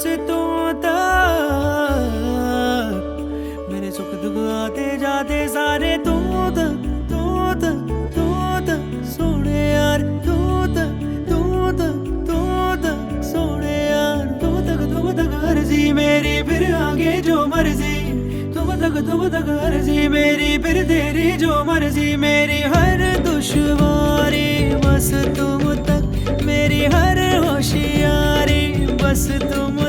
बस तुम तक, मेरे सुख दुख आते जाते सारे तू तक, तू तक, तू तक सोने यार, तू तक, तू तक, तू तक सोने यार, तू तक अर्जी मेरी, फिर आगे जो मर्जी, तुम तक अर्जी मेरी, फिर तेरी जो मर्जी, मेरी हर दुश्वारी बस तुम तक, मेरी हर होशियारी बस तुम